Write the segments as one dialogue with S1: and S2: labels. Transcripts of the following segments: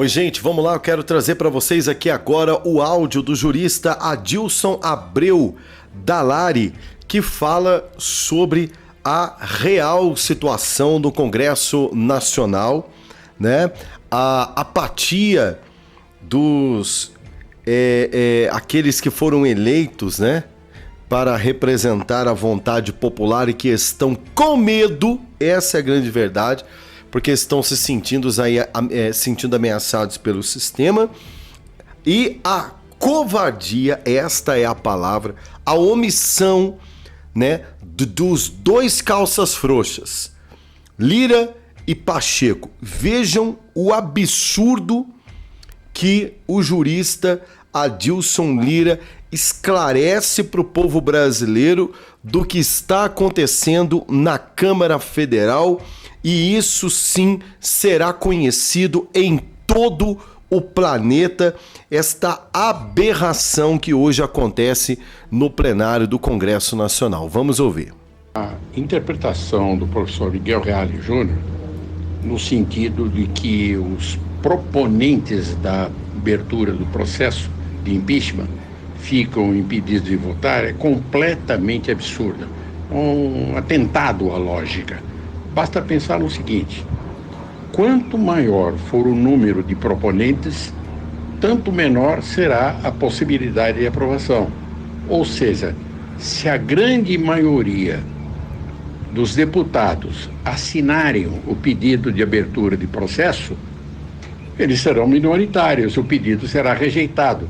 S1: Oi, gente, vamos lá. Eu quero trazer para vocês aqui agora o áudio do jurista Adilson Abreu Dalari, que fala sobre a real situação do Congresso Nacional, né? A apatia dos aqueles que foram eleitos, né, para representar a vontade popular e que estão com medo, essa é a grande verdade, porque estão se sentindo ameaçados pelo sistema, e a covardia, esta é a palavra, a omissão, né, dos dois calças frouxas, Lira e Pacheco. Vejam o absurdo que o jurista Adilson Lira esclarece para o povo brasileiro do que está acontecendo na Câmara Federal, e isso sim será conhecido em todo o planeta, esta aberração que hoje acontece no plenário do Congresso Nacional. Vamos ouvir.
S2: A interpretação do professor Miguel Reale Júnior, no sentido de que os proponentes da abertura do processo de impeachment ficam impedidos de votar, é completamente absurda. Um atentado à lógica. Basta pensar no seguinte: quanto maior for o número de proponentes, tanto menor será a possibilidade de aprovação. Ou seja, se a grande maioria dos deputados assinarem o pedido de abertura de processo, eles serão minoritários, o pedido será rejeitado.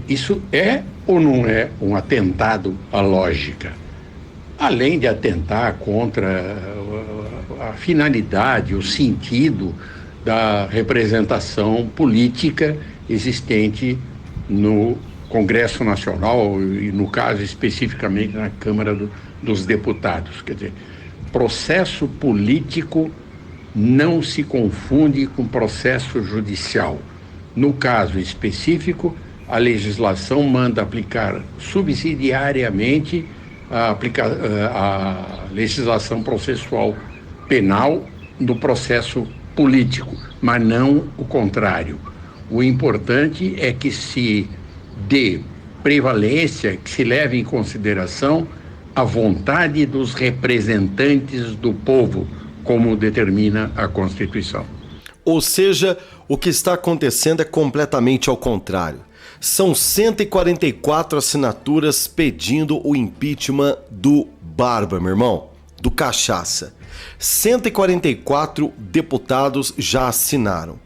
S2: Isso é ou não é um atentado à lógica? Além de atentar contra a finalidade, o sentido da representação política existente no Congresso Nacional e, no caso, especificamente na Câmara dos Deputados. Quer dizer, processo político não se confunde com processo judicial. No caso específico, a legislação manda aplicar subsidiariamente a legislação processual penal no processo político, mas não o contrário. O importante é que se dê prevalência, que se leve em consideração a vontade dos representantes do povo, como determina a Constituição.
S1: Ou seja, o que está acontecendo é completamente ao contrário. São 144 assinaturas pedindo o impeachment do Barba, meu irmão, do Cachaça. 144 deputados já assinaram.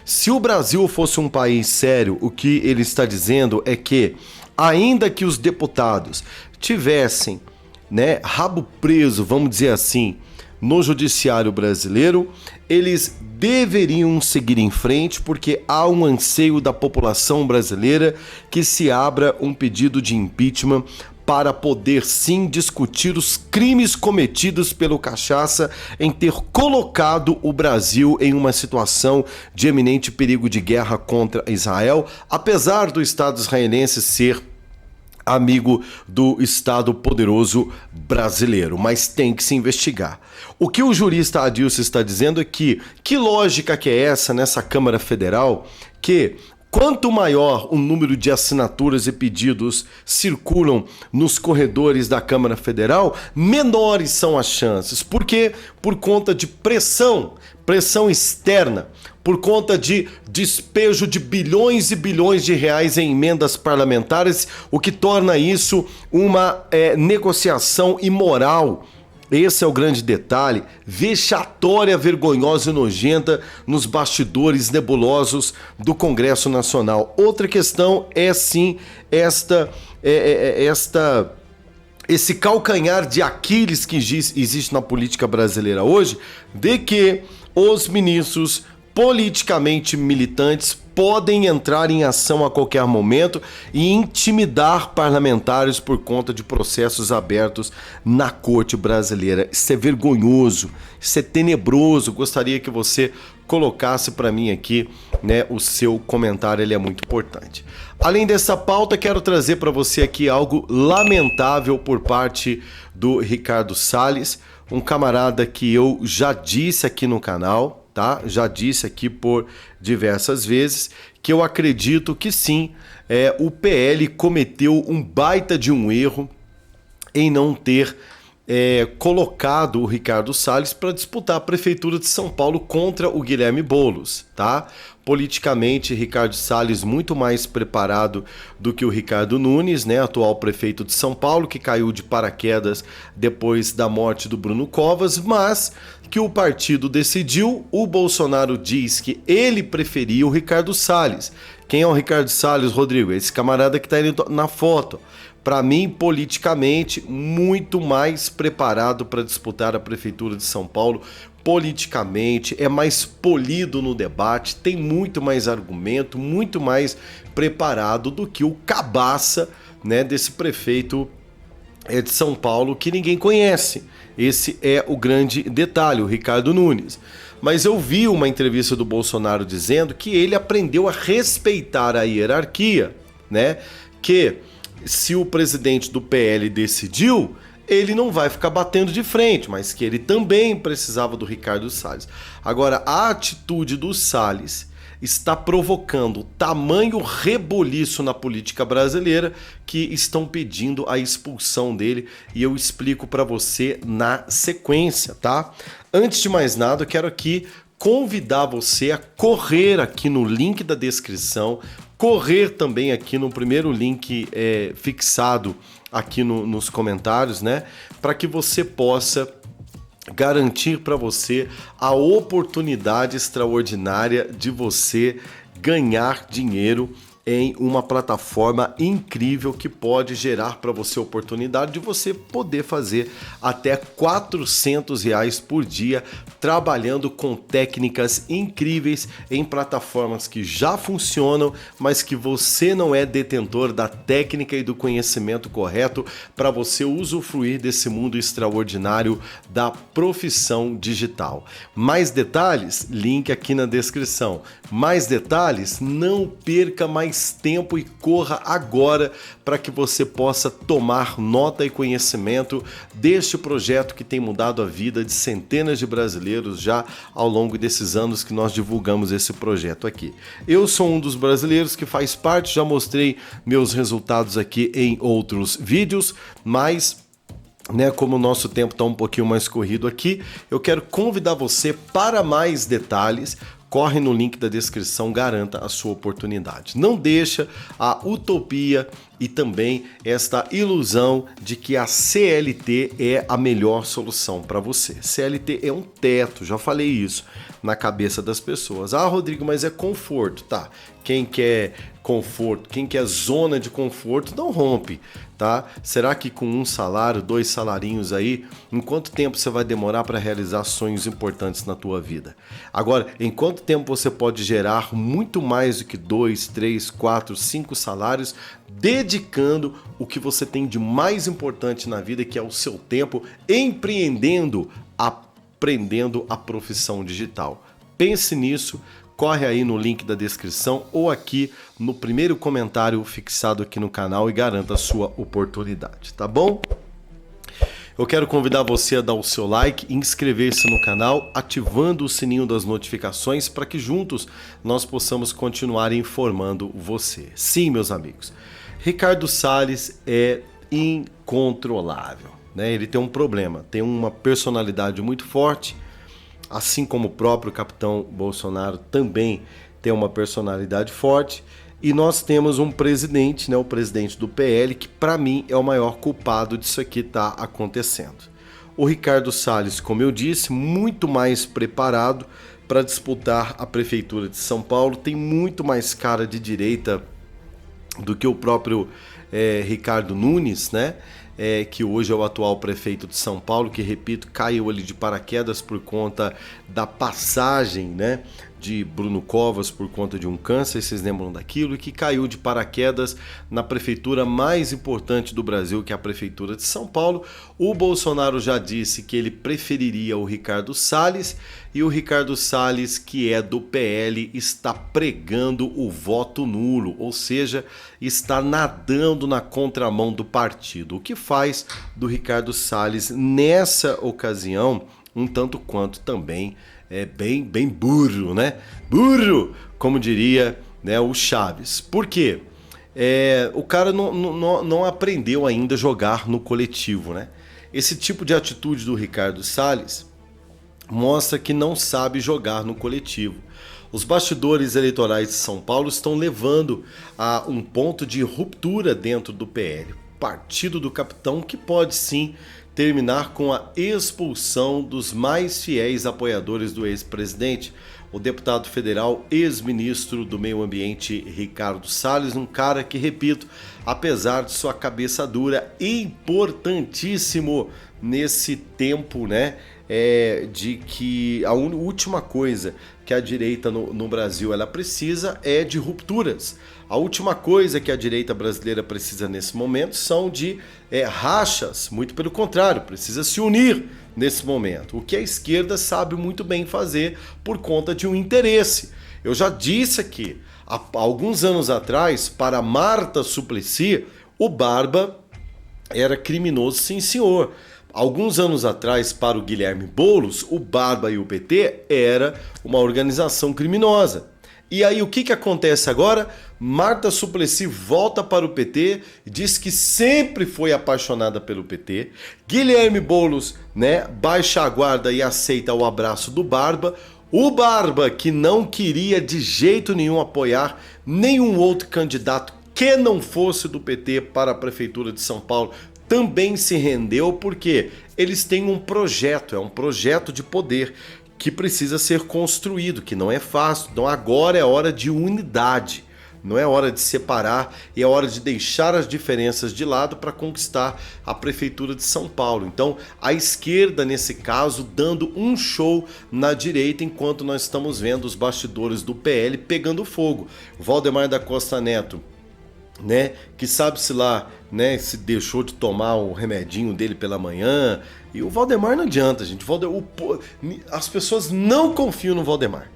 S1: Se o Brasil fosse um país sério, o que ele está dizendo é que, ainda que os deputados tivessem, né, rabo preso, vamos dizer assim, no judiciário brasileiro, eles deveriam seguir em frente, porque há um anseio da população brasileira que se abra um pedido de impeachment para poder sim discutir os crimes cometidos pelo Cachaça em ter colocado o Brasil em uma situação de eminente perigo de guerra contra Israel, apesar do Estado israelense ser amigo do Estado poderoso brasileiro, mas tem que se investigar. O que o jurista Adilson está dizendo é que lógica que é essa nessa Câmara Federal, que quanto maior o número de assinaturas e pedidos circulam nos corredores da Câmara Federal, menores são as chances. Por quê? Por conta de pressão externa, por conta de despejo de bilhões e bilhões de reais em emendas parlamentares, o que torna isso uma negociação imoral. Esse é o grande detalhe, vexatória, vergonhosa e nojenta nos bastidores nebulosos do Congresso Nacional. Outra questão é sim esse calcanhar de Aquiles que existe na política brasileira hoje, de que os ministros politicamente militantes podem entrar em ação a qualquer momento e intimidar parlamentares por conta de processos abertos na Corte Brasileira. Isso é vergonhoso, isso é tenebroso. Gostaria que você colocasse para mim aqui, né, o seu comentário, ele é muito importante. Além dessa pauta, quero trazer para você aqui algo lamentável por parte do Ricardo Salles, um camarada que eu já disse aqui no canal, tá? Já disse aqui por diversas vezes que eu acredito que sim, o PL cometeu um baita de um erro em não ter colocado o Ricardo Salles para disputar a Prefeitura de São Paulo contra o Guilherme Boulos, tá? Politicamente, Ricardo Salles muito mais preparado do que o Ricardo Nunes, né, atual prefeito de São Paulo, que caiu de paraquedas depois da morte do Bruno Covas, mas que o partido decidiu, o Bolsonaro diz que ele preferia o Ricardo Salles. Quem é o Ricardo Salles, Rodrigo? Esse camarada que está aí na foto. Para mim, politicamente, muito mais preparado para disputar a Prefeitura de São Paulo. Politicamente, é mais polido no debate, tem muito mais argumento, muito mais preparado do que o cabaça, né, desse prefeito de São Paulo que ninguém conhece. Esse é o grande detalhe, o Ricardo Nunes. Mas eu vi uma entrevista do Bolsonaro dizendo que ele aprendeu a respeitar a hierarquia, né? Que se o presidente do PL decidiu, ele não vai ficar batendo de frente, mas que ele também precisava do Ricardo Salles. Agora, a atitude do Salles está provocando tamanho reboliço na política brasileira que estão pedindo a expulsão dele e eu explico para você na sequência, tá? Antes de mais nada, eu quero aqui convidar você a correr aqui no link da descrição, correr também aqui no primeiro link fixado aqui nos comentários, né? Para que você possa garantir para você a oportunidade extraordinária de você ganhar dinheiro em uma plataforma incrível que pode gerar para você a oportunidade de você poder fazer até R$400 por dia trabalhando com técnicas incríveis em plataformas que já funcionam, mas que você não é detentor da técnica e do conhecimento correto para você usufruir desse mundo extraordinário da profissão digital. Mais detalhes? Link aqui na descrição. Mais detalhes? Não perca mais tempo e corra agora para que você possa tomar nota e conhecimento deste projeto que tem mudado a vida de centenas de brasileiros já ao longo desses anos que nós divulgamos esse projeto aqui. Eu sou um dos brasileiros que faz parte, já mostrei meus resultados aqui em outros vídeos, mas como o nosso tempo está um pouquinho mais corrido aqui, eu quero convidar você para mais detalhes. Corre no link da descrição, garanta a sua oportunidade. Não deixa a utopia e também esta ilusão de que a CLT é a melhor solução para você. CLT é um teto, já falei isso, na cabeça das pessoas. Ah, Rodrigo, mas é conforto, tá? Quem quer conforto, quem quer zona de conforto, não rompe, tá? Será que com um salário, 2 salarinhos aí, em quanto tempo você vai demorar para realizar sonhos importantes na tua vida? Agora, em quanto tempo você pode gerar muito mais do que 2, 3, 4, 5 salários, dedicando o que você tem de mais importante na vida, que é o seu tempo, empreendendo, aprendendo a profissão digital. Pense nisso. Corre aí no link da descrição ou aqui no primeiro comentário fixado aqui no canal e garanta a sua oportunidade, tá bom? Eu quero convidar você a dar o seu like, inscrever-se no canal, ativando o sininho das notificações para que juntos nós possamos continuar informando você. Sim, meus amigos, Ricardo Salles é incontrolável, né? Ele tem um problema, tem uma personalidade muito forte, assim como o próprio capitão Bolsonaro também tem uma personalidade forte, e nós temos um presidente, né, o presidente do PL, que para mim é o maior culpado disso aqui tá acontecendo. O Ricardo Salles, como eu disse, muito mais preparado para disputar a prefeitura de São Paulo, tem muito mais cara de direita do que o próprio Ricardo Nunes, né? Que hoje é o atual prefeito de São Paulo, que, repito, caiu ali de paraquedas por conta da passagem, né, de Bruno Covas por conta de um câncer, vocês lembram daquilo, e que caiu de paraquedas na prefeitura mais importante do Brasil, que é a prefeitura de São Paulo. O Bolsonaro já disse que ele preferiria o Ricardo Salles, e o Ricardo Salles, que é do PL, está pregando o voto nulo, ou seja, está nadando na contramão do partido, o que faz do Ricardo Salles, nessa ocasião, um tanto quanto também bem burro, né? Burro, como diria, né, o Chaves. Por quê? O cara não aprendeu ainda a jogar no coletivo, né? Esse tipo de atitude do Ricardo Salles mostra que não sabe jogar no coletivo. Os bastidores eleitorais de São Paulo estão levando a um ponto de ruptura dentro do PL, partido do capitão, que pode sim terminar com a expulsão dos mais fiéis apoiadores do ex-presidente, o deputado federal, ex-ministro do Meio Ambiente, Ricardo Salles, um cara que, repito, apesar de sua cabeça dura, importantíssimo nesse tempo, né? De que a última coisa que a direita no Brasil ela precisa é de rupturas. A última coisa que a direita brasileira precisa nesse momento são de rachas, muito pelo contrário, precisa se unir nesse momento. O que a esquerda sabe muito bem fazer por conta de um interesse. Eu já disse aqui, há alguns anos atrás, para Marta Suplicy, o Barba era criminoso, sim senhor. Alguns anos atrás, para o Guilherme Boulos, o Barba e o PT era uma organização criminosa. E aí o que acontece agora? Marta Suplicy volta para o PT, diz que sempre foi apaixonada pelo PT. Guilherme Boulos, né, baixa a guarda e aceita o abraço do Barba. O Barba, que não queria de jeito nenhum apoiar nenhum outro candidato que não fosse do PT para a Prefeitura de São Paulo, também se rendeu, porque eles têm um projeto, é um projeto de poder que precisa ser construído, que não é fácil. Então agora é hora de unidade, não é hora de separar, é hora de deixar as diferenças de lado para conquistar a Prefeitura de São Paulo. Então a esquerda, nesse caso, dando um show na direita, enquanto nós estamos vendo os bastidores do PL pegando fogo. O Valdemar da Costa Neto, né, que sabe-se lá, né, se deixou de tomar o remedinho dele pela manhã. E o Valdemar não adianta, gente. As pessoas não confiam no Valdemar.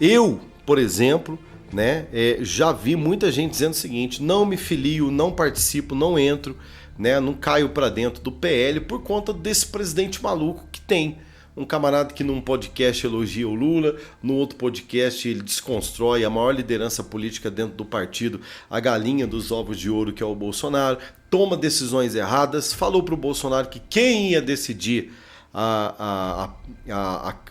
S1: Eu, por exemplo, né, já vi muita gente dizendo o seguinte: não me filio, não participo, não entro, né, não caio para dentro do PL por conta desse presidente maluco que tem. Um camarada que num podcast elogia o Lula, no outro podcast ele desconstrói a maior liderança política dentro do partido, a galinha dos ovos de ouro, que é o Bolsonaro, toma decisões erradas, falou para o Bolsonaro que quem ia decidir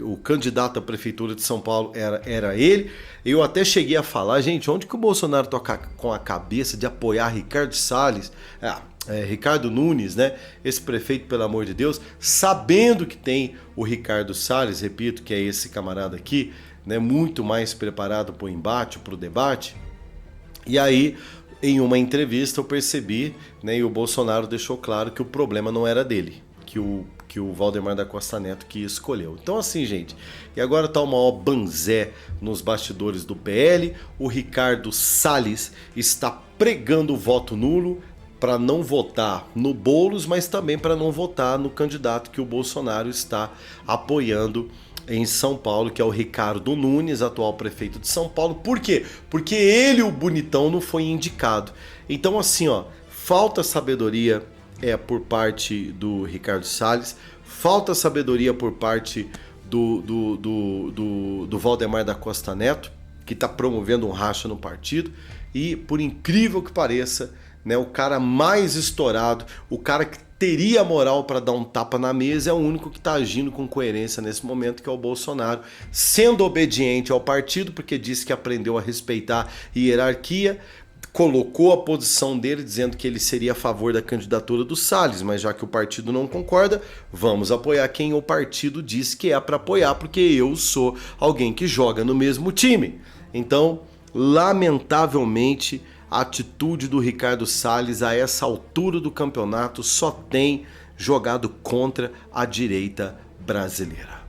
S1: o candidato à Prefeitura de São Paulo era ele. Eu até cheguei a falar, gente, onde que o Bolsonaro toca com a cabeça de apoiar Ricardo Salles, Ricardo Nunes, né? Esse prefeito, pelo amor de Deus, sabendo que tem o Ricardo Salles, repito, que é esse camarada aqui, né? Muito mais preparado para o embate, para o debate. E aí, em uma entrevista, eu percebi, né? E o Bolsonaro deixou claro que o problema não era dele, que o Valdemar da Costa Neto que escolheu. Então assim, gente, e agora tá o maior banzé nos bastidores do PL. O Ricardo Salles está pregando o voto nulo para não votar no Boulos, mas também para não votar no candidato que o Bolsonaro está apoiando em São Paulo, que é o Ricardo Nunes, atual prefeito de São Paulo. Por quê? Porque ele, o bonitão, não foi indicado. Então assim, ó, falta sabedoria por parte do Ricardo Salles, falta sabedoria por parte do Valdemar da Costa Neto, que está promovendo um racha no partido, e por incrível que pareça, né, o cara mais estourado, o cara que teria moral para dar um tapa na mesa, é o único que está agindo com coerência nesse momento, que é o Bolsonaro, sendo obediente ao partido, porque disse que aprendeu a respeitar a hierarquia, colocou a posição dele dizendo que ele seria a favor da candidatura do Salles, mas já que o partido não concorda, vamos apoiar quem o partido diz que é para apoiar, porque eu sou alguém que joga no mesmo time. Então, lamentavelmente, a atitude do Ricardo Salles a essa altura do campeonato só tem jogado contra a direita brasileira.